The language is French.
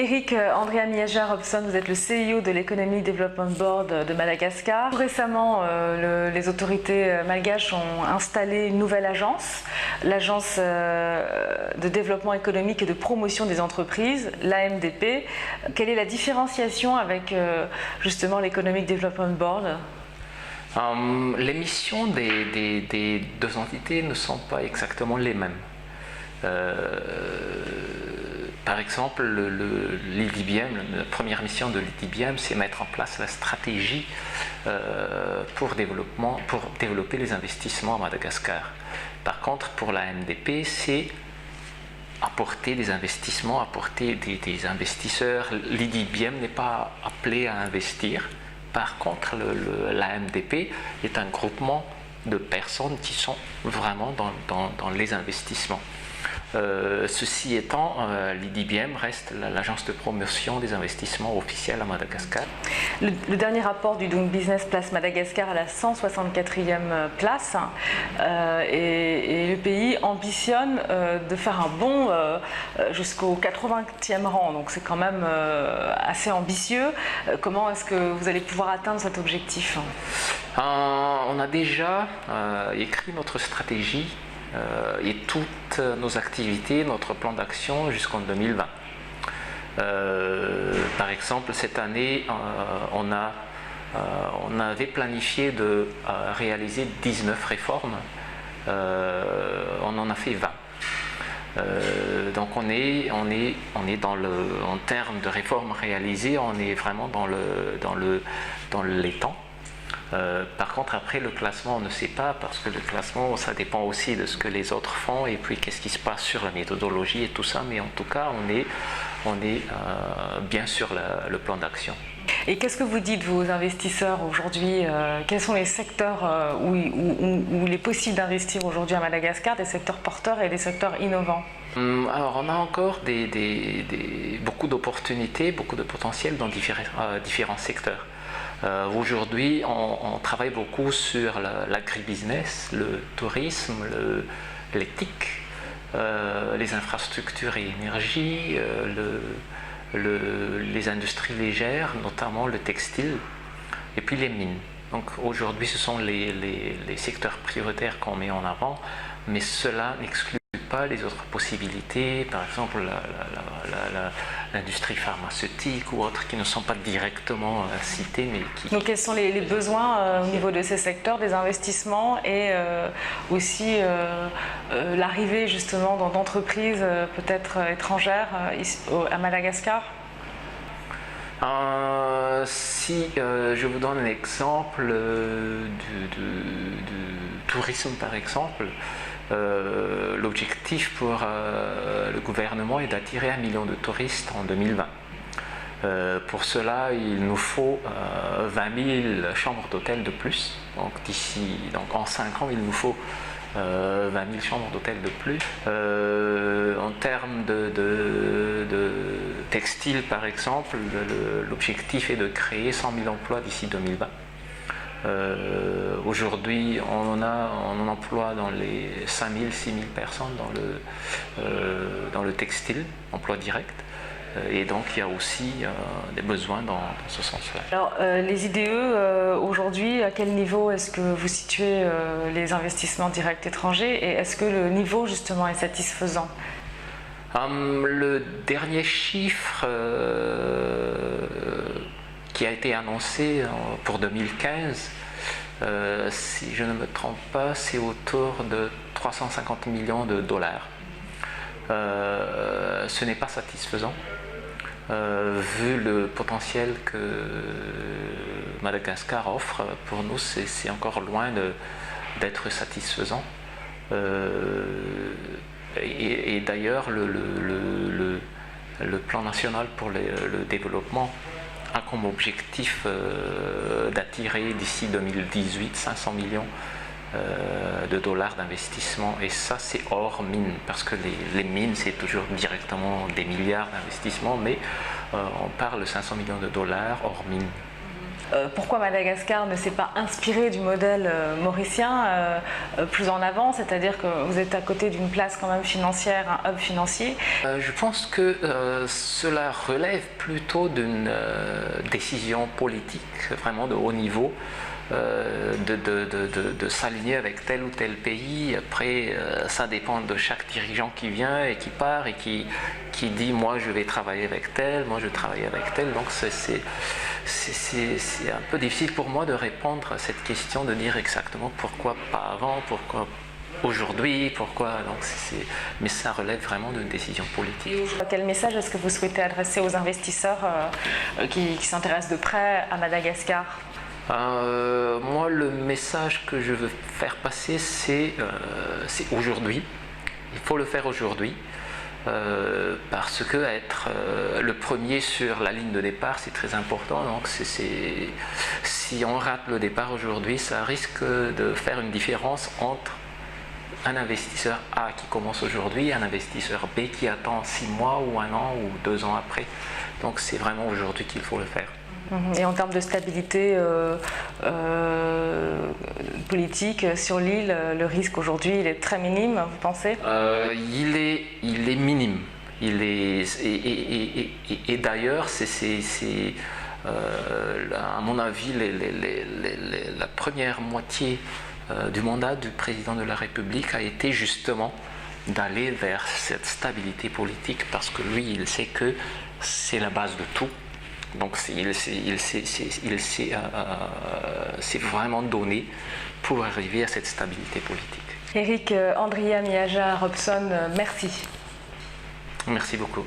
Eric Andrea Miaja-Robson, vous êtes le CEO de l'Economic Development Board de Madagascar. Tout récemment, les autorités malgaches ont installé une nouvelle agence, l'Agence de développement économique et de promotion des entreprises, l'AMDP. Quelle est la différenciation avec justement l'Economic Development Board ? Les missions des deux entités ne sont pas exactement les mêmes. Par exemple, l'IDBM, la première mission de l'IDBM, c'est mettre en place la stratégie pour développer les investissements à Madagascar. Par contre, pour la MDP, c'est apporter des investissements, apporter des investisseurs. L'IDBM n'est pas appelé à investir. Par contre, la MDP est un groupement de personnes qui sont vraiment dans les investissements. Ceci étant, l'IDBM reste l'agence de promotion des investissements officiels à Madagascar. Le dernier rapport du Doing Business place Madagascar à la 164e place et le pays ambitionne de faire un bond jusqu'au 80e rang, donc c'est quand même assez ambitieux. Comment est-ce que vous allez pouvoir atteindre cet objectif ? On a déjà écrit notre stratégie et toutes nos activités, notre plan d'action jusqu'en 2020. Par exemple, cette année, on avait planifié de réaliser 19 réformes, on en a fait 20. Donc on est en termes de réformes réalisées, on est vraiment dans les temps. Par contre, après le classement, on ne sait pas, parce que le classement, ça dépend aussi de ce que les autres font et puis qu'est-ce qui se passe sur la méthodologie et tout ça, mais en tout cas, on est bien sur le plan d'action. Et qu'est-ce que vous dites, vos investisseurs, aujourd'hui? Quels sont les secteurs où il est possible d'investir aujourd'hui à Madagascar, des secteurs porteurs et des secteurs innovants? Alors, on a encore beaucoup d'opportunités, beaucoup de potentiel dans différents secteurs. Aujourd'hui, on travaille beaucoup sur l'agribusiness, le tourisme, l'éthique, les infrastructures et énergie, les industries légères, notamment le textile, et puis les mines. Donc aujourd'hui, ce sont les secteurs prioritaires qu'on met en avant, mais cela n'exclut pas les autres possibilités, par exemple l'industrie pharmaceutique ou autres qui ne sont pas directement cités, mais qui... Donc quels sont les besoins au niveau de ces secteurs, des investissements et aussi l'arrivée justement d'entreprises peut-être étrangères à Madagascar? Si je vous donne un exemple du tourisme par exemple, l'objectif pour le gouvernement est d'attirer 1 million de touristes en 2020. Pour cela, il nous faut 20 000 chambres d'hôtel de plus. Donc en 5 ans, il nous faut 20 000 chambres d'hôtel de plus. En termes de textile, par exemple, l'objectif est de créer 100 000 emplois d'ici 2020. Aujourd'hui, on emploie dans les 5 000, 6 000 personnes dans le textile, emploi direct. Et donc, il y a aussi des besoins dans ce sens-là. Alors, les IDE, aujourd'hui, à quel niveau est-ce que vous situez les investissements directs étrangers et est-ce que le niveau, justement, est satisfaisant? Le dernier chiffre qui a été annoncé pour 2015, si je ne me trompe pas, c'est autour de 350 millions de dollars. Ce n'est pas satisfaisant, vu le potentiel que Madagascar offre. Pour nous, c'est encore loin d'être satisfaisant. Et d'ailleurs, le plan national pour le développement a comme objectif d'attirer d'ici 2018 500 millions de dollars d'investissement, et ça c'est hors mine, parce que les mines c'est toujours directement des milliards d'investissements, mais on parle de 500 millions de dollars hors mine. Pourquoi Madagascar ne s'est pas inspiré du modèle mauricien plus en avant, c'est-à-dire que vous êtes à côté d'une place quand même financière, un hub financier? Je pense que cela relève plutôt d'une décision politique vraiment de haut niveau. De s'aligner avec tel ou tel pays. Après, ça dépend de chaque dirigeant qui vient et qui part et qui dit moi je vais travailler avec tel, moi je travaille avec tel. Donc c'est un peu difficile pour moi de répondre à cette question, de dire exactement pourquoi pas avant, pourquoi aujourd'hui, pourquoi. Donc mais ça relève vraiment d'une décision politique. Quel message est-ce que vous souhaitez adresser aux investisseurs qui s'intéressent de près à Madagascar? Moi, le message que je veux faire passer, c'est aujourd'hui. Il faut le faire aujourd'hui, parce que être le premier sur la ligne de départ, c'est très important. Donc, si on rate le départ aujourd'hui, ça risque de faire une différence entre un investisseur A qui commence aujourd'hui et un investisseur B qui attend 6 mois ou 1 an ou 2 ans après. Donc, c'est vraiment aujourd'hui qu'il faut le faire. Et en termes de stabilité politique sur l'île, le risque aujourd'hui il est très minime, vous pensez? Il est minime. Et d'ailleurs, à mon avis, la première moitié du mandat du président de la République a été justement d'aller vers cette stabilité politique, parce que lui, il sait que c'est la base de tout. Donc il s'est vraiment donné pour arriver à cette stabilité politique. Eric Andria Miaja Robson, merci. Merci beaucoup.